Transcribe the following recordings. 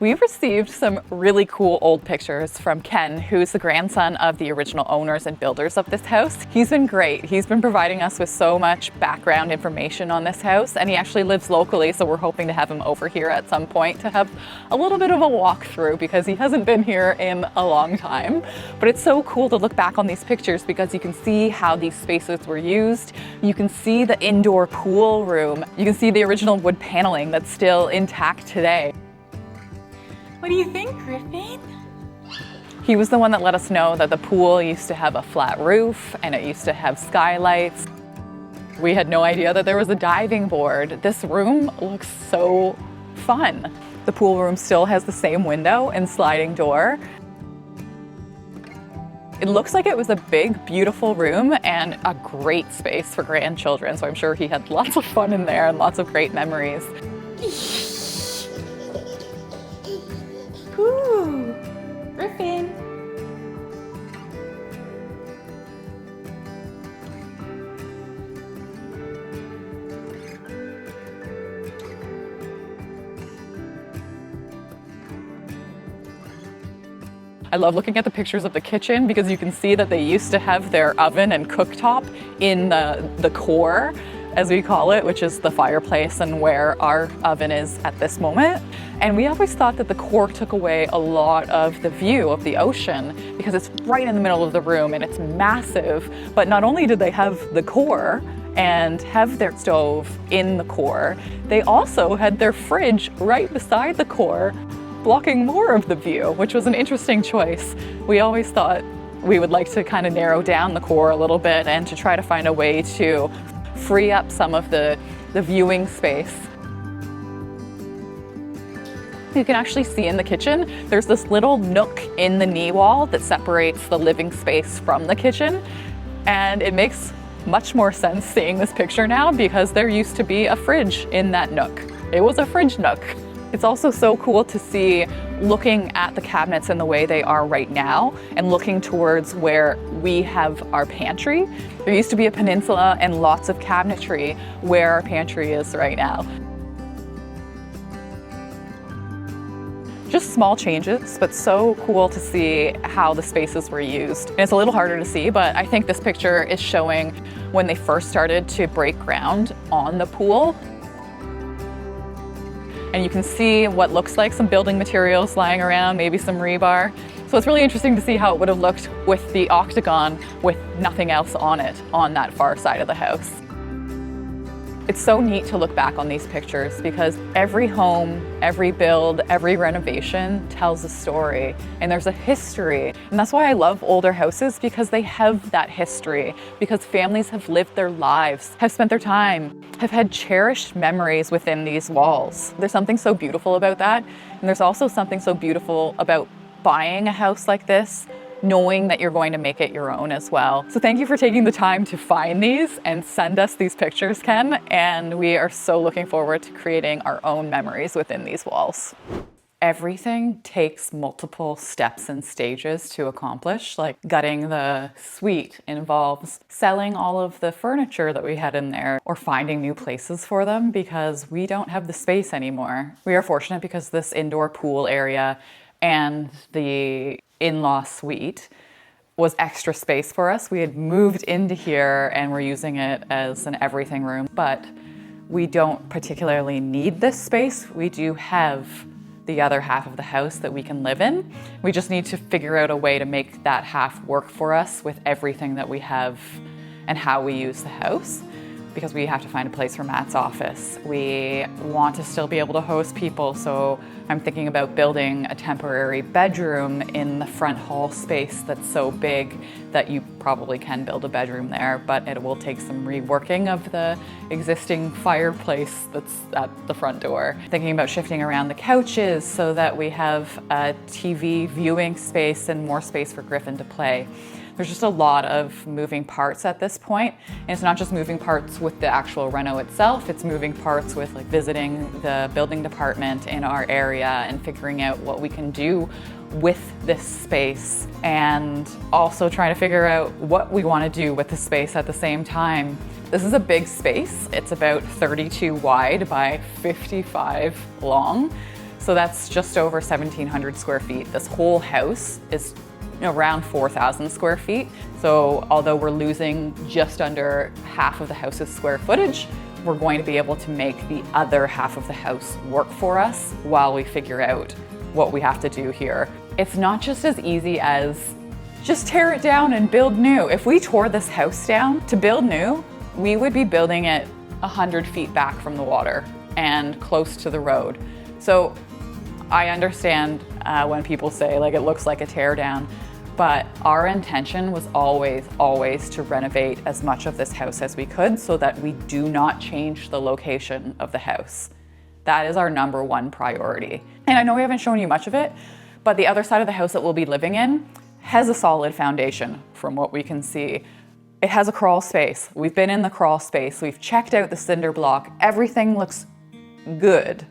We've received some really cool old pictures from Ken, who's the grandson of the original owners and builders of this house. He's been great. He's been providing us with so much background information on this house, and he actually lives locally, so we're hoping to have him over here at some point to have a little bit of a walkthrough because he hasn't been here in a long time. But it's so cool to look back on these pictures because you can see how these spaces were used. You can see the indoor pool room. You can see the original wood paneling that's still intact today. What do you think, Griffin? He was the one that let us know that the pool used to have a flat roof and it used to have skylights. We had no idea that there was a diving board. This room looks so fun. The pool room still has the same window and sliding door. It looks like it was a big, beautiful room and a great space for grandchildren, so I'm sure he had lots of fun in there and lots of great memories. Ooh, Griffin. I love looking at the pictures of the kitchen because you can see that they used to have their oven and cooktop in the core, as we call it, which is the fireplace and where our oven is at this moment. And we always thought that the core took away a lot of the view of the ocean because it's right in the middle of the room and it's massive. But not only did they have the core and have their stove in the core, they also had their fridge right beside the core, blocking more of the view, which was an interesting choice. We always thought we would like to kind of narrow down the core a little bit and to try to find a way to free up some of the viewing space. You can actually see in the kitchen, there's this little nook in the knee wall that separates the living space from the kitchen. And it makes much more sense seeing this picture now because there used to be a fridge in that nook. It was a fridge nook. It's also so cool to see looking at the cabinets and the way they are right now and looking towards where we have our pantry. There used to be a peninsula and lots of cabinetry where our pantry is right now. Just small changes, but so cool to see how the spaces were used. And it's a little harder to see, but I think this picture is showing when they first started to break ground on the pool. And you can see what looks like some building materials lying around, maybe some rebar. So it's really interesting to see how it would have looked with the octagon with nothing else on it on that far side of the house. It's so neat to look back on these pictures because every home, every build, every renovation tells a story and there's a history. And that's why I love older houses, because they have that history, because families have lived their lives, have spent their time, have had cherished memories within these walls. There's something so beautiful about that. And there's also something so beautiful about buying a house like this, knowing that you're going to make it your own as well. So thank you for taking the time to find these and send us these pictures, Ken. And we are so looking forward to creating our own memories within these walls. Everything takes multiple steps and stages to accomplish. Like gutting the suite involves selling all of the furniture that we had in there or finding new places for them because we don't have the space anymore. We are fortunate because this indoor pool area and the in-law suite was extra space for us. We had moved into here and we're using it as an everything room, but we don't particularly need this space. We do have the other half of the house that we can live in. We just need to figure out a way to make that half work for us with everything that we have and how we use the house, because we have to find a place for Matt's office. We want to still be able to host people, so I'm thinking about building a temporary bedroom in the front hall space that's so big that you probably can build a bedroom there, but it will take some reworking of the existing fireplace that's at the front door. Thinking about shifting around the couches so that we have a TV viewing space and more space for Griffin to play. There's just a lot of moving parts at this point. And it's not just moving parts with the actual reno itself, it's moving parts with like visiting the building department in our area and figuring out what we can do with this space, and also trying to figure out what we want to do with the space at the same time. This is a big space. It's about 32 wide by 55 long. So that's just over 1,700 square feet. This whole house is around 4,000 square feet. So although we're losing just under half of the house's square footage, we're going to be able to make the other half of the house work for us while we figure out what we have to do here. It's not just as easy as just tear it down and build new. If we tore this house down to build new, we would be building it 100 feet back from the water and close to the road. So I understand when people say like it looks like a tear down, but our intention was always to renovate as much of this house as we could so that we do not change the location of the house. That is our number one priority. And I know we haven't shown you much of it, but the other side of the house that we'll be living in has a solid foundation from what we can see. It has a crawl space. We've been in the crawl space. We've checked out the cinder block. Everything looks good.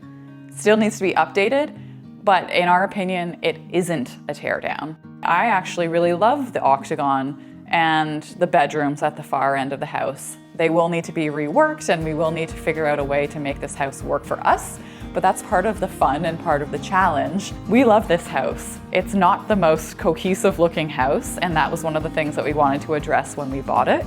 Still needs to be updated, but in our opinion, it isn't a tear down. I actually really love the octagon and the bedrooms at the far end of the house. They will need to be reworked and we will need to figure out a way to make this house work for us, but that's part of the fun and part of the challenge. We love this house. It's not the most cohesive looking house, and that was one of the things that we wanted to address when we bought it.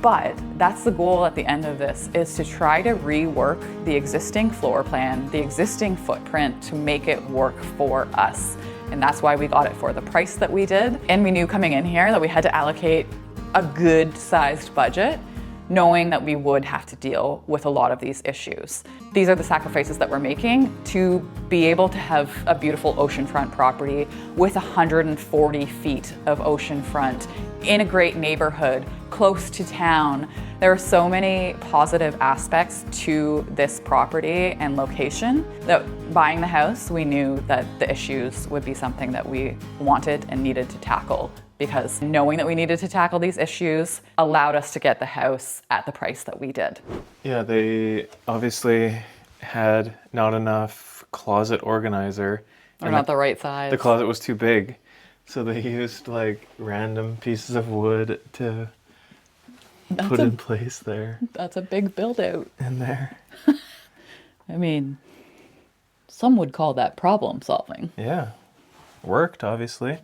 But that's the goal at the end of this, is to try to rework the existing floor plan, the existing footprint to make it work for us. And that's why we got it for the price that we did. And we knew coming in here that we had to allocate a good sized budget, knowing that we would have to deal with a lot of these issues. These are the sacrifices that we're making to be able to have a beautiful oceanfront property with 140 feet of oceanfront in a great neighborhood, close to town. There are so many positive aspects to this property and location that buying the house, we knew that the issues would be something that we wanted and needed to tackle, because knowing that we needed to tackle these issues allowed us to get the house at the price that we did. Yeah, they obviously had not enough closet organizer. Or not the right size. The closet was too big. So they used like random pieces of wood to put in place there. That's a big build out. In there. I mean, some would call that problem solving. Yeah, worked obviously.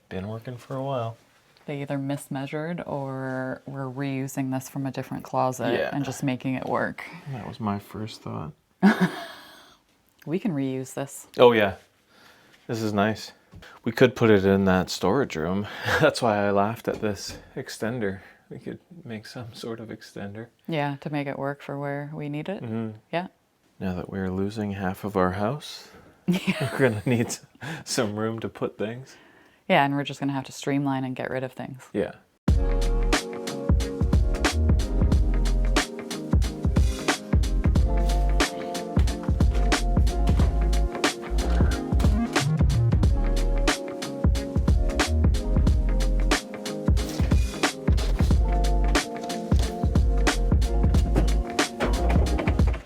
Been working for a while. They either mismeasured or were reusing this from a different closet and just making it work. That was my first thought. We can reuse this. Oh yeah, this is nice. We could put it in that storage room. That's why I laughed at this extender. We could make some sort of extender. Yeah, to make it work for where we need it. Mm-hmm. Yeah. Now that we're losing half of our house, we're gonna need some room to put things. Yeah, and we're just gonna have to streamline and get rid of things. Yeah.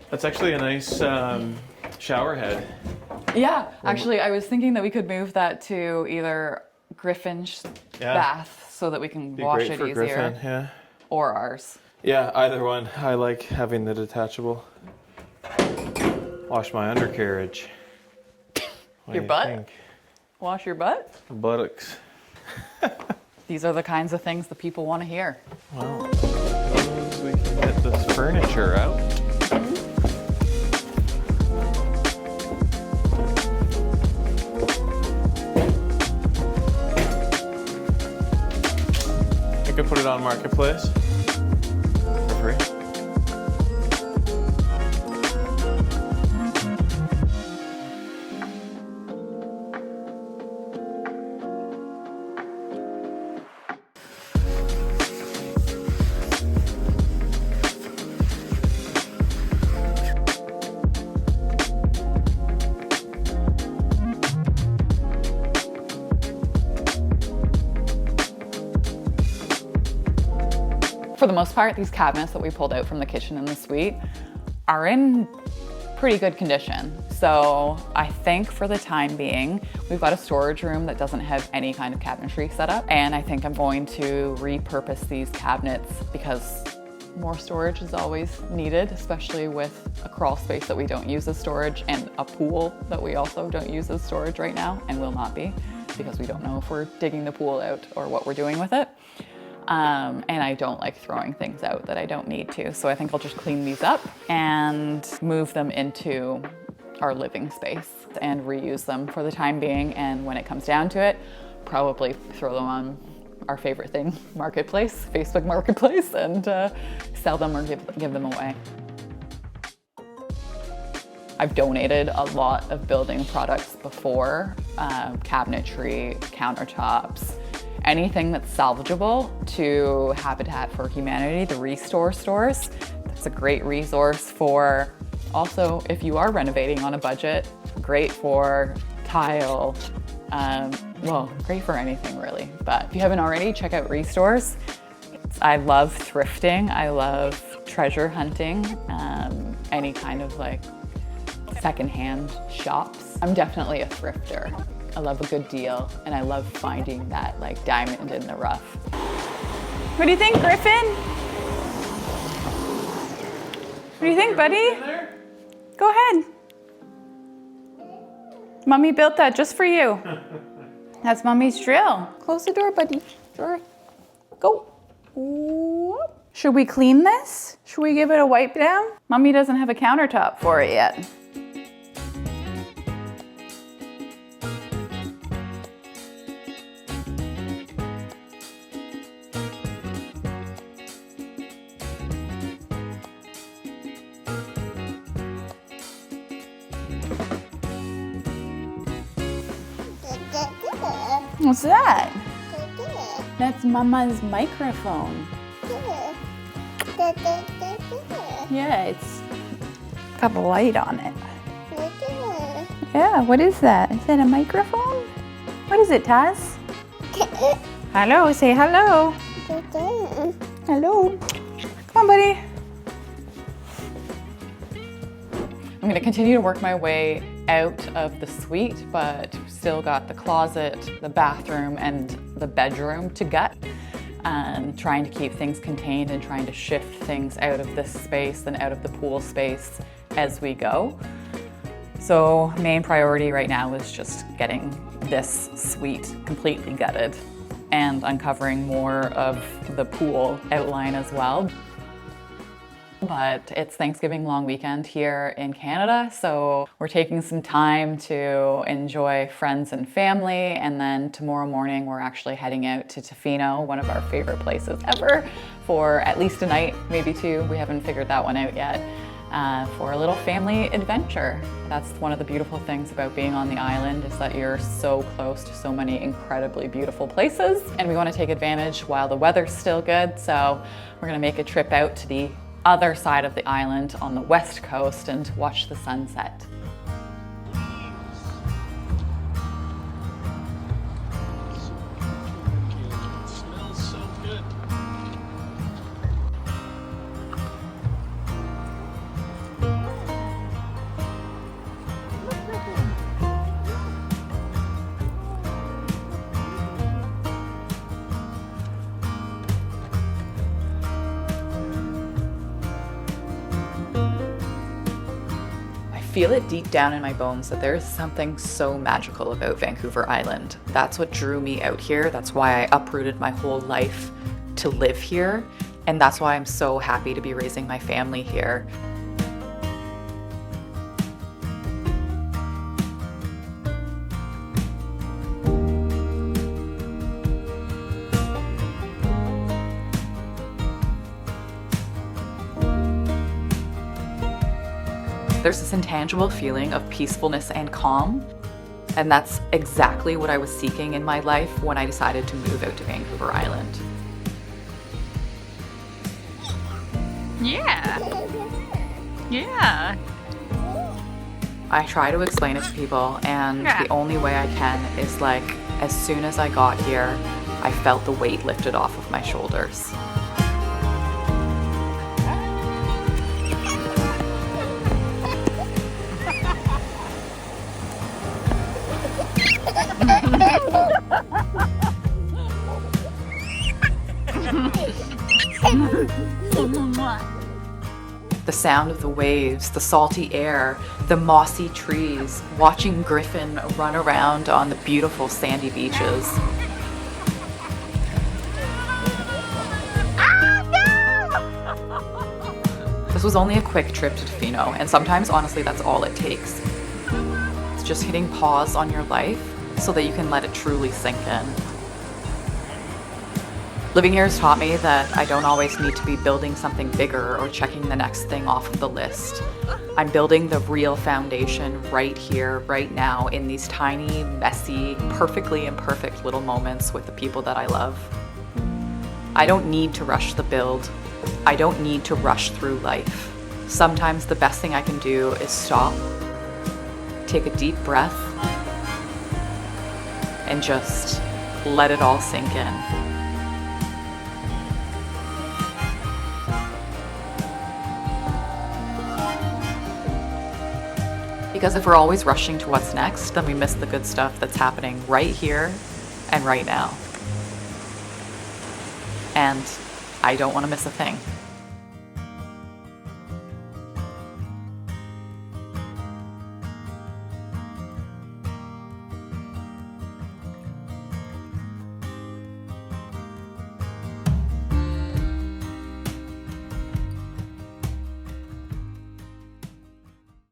That's actually a nice shower head. Yeah, actually, I was thinking that we could move that to either Griffin's bath so that we can wash it easier. Griffin, yeah. Or ours. Yeah, either one. I like having the detachable. Wash my undercarriage. What Your do you butt? think? Wash your butt? Buttocks. These are the kinds of things that people want to hear. Well, suppose we can get this furniture out. I could put it on Marketplace for free. For the most part, these cabinets that we pulled out from the kitchen and the suite are in pretty good condition. So I think for the time being, we've got a storage room that doesn't have any kind of cabinetry set up. And I think I'm going to repurpose these cabinets because more storage is always needed, especially with a crawl space that we don't use as storage and a pool that we also don't use as storage right now and will not be, because we don't know if we're digging the pool out or what we're doing with it. And I don't like throwing things out that I don't need to. So I think I'll just clean these up and move them into our living space and reuse them for the time being. And when it comes down to it, probably throw them on our favorite thing, Marketplace, Facebook Marketplace, and sell them or give them away. I've donated a lot of building products before, cabinetry, countertops, anything that's salvageable to Habitat for Humanity, the Restore stores. That's a great resource for also if you are renovating on a budget, great for tile, well, great for anything really. But if you haven't already, check out Restores. I love thrifting, I love treasure hunting, any kind of like secondhand shops. I'm definitely a thrifter. I love a good deal and I love finding that like diamond in the rough. What do you think, Griffin? What do you think, buddy? Go ahead. Mommy built that just for you. That's Mommy's drill. Close the door, buddy. Door. Go. Whoop. Should we clean this? Should we give it a wipe down? Mommy doesn't have a countertop for it yet. What's that? That's Mama's microphone. Yeah, it's got a light on it. Yeah, what is that? Is that a microphone? What is it, Taz? Hello, say hello. Hello. Come on, buddy. I'm gonna continue to work my way out of the suite, but still got the closet, the bathroom, and the bedroom to gut. Trying to keep things contained and trying to shift things out of this space and out of the pool space as we go. So main priority right now is just getting this suite completely gutted and uncovering more of the pool outline as well. But it's Thanksgiving long weekend here in Canada, so we're taking some time to enjoy friends and family, and then tomorrow morning we're actually heading out to Tofino, one of our favorite places ever, for at least a night, maybe two. We haven't figured that one out yet, for a little family adventure. That's one of the beautiful things about being on the island, is that you're so close to so many incredibly beautiful places, and we want to take advantage while the weather's still good, so we're going to make a trip out to the other side of the island on the west coast and watch the sunset. It smells so good. I feel it deep down in my bones that there is something so magical about Vancouver Island. That's what drew me out here. That's why I uprooted my whole life to live here. And that's why I'm so happy to be raising my family here. There's this intangible feeling of peacefulness and calm, and that's exactly what I was seeking in my life when I decided to move out to Vancouver Island. Yeah. Yeah. I try to explain it to people, and the only way I can is like, as soon as I got here, I felt the weight lifted off of my shoulders. sound of the waves, the salty air, the mossy trees, watching Griffin run around on the beautiful sandy beaches. This was only a quick trip to Tofino, and sometimes, honestly, that's all it takes. It's just hitting pause on your life so that you can let it truly sink in. Living here has taught me that I don't always need to be building something bigger or checking the next thing off of the list. I'm building the real foundation right here, right now, in these tiny, messy, perfectly imperfect little moments with the people that I love. I don't need to rush the build. I don't need to rush through life. Sometimes the best thing I can do is stop, take a deep breath, and just let it all sink in. Because if we're always rushing to what's next, then we miss the good stuff that's happening right here and right now. And I don't want to miss a thing.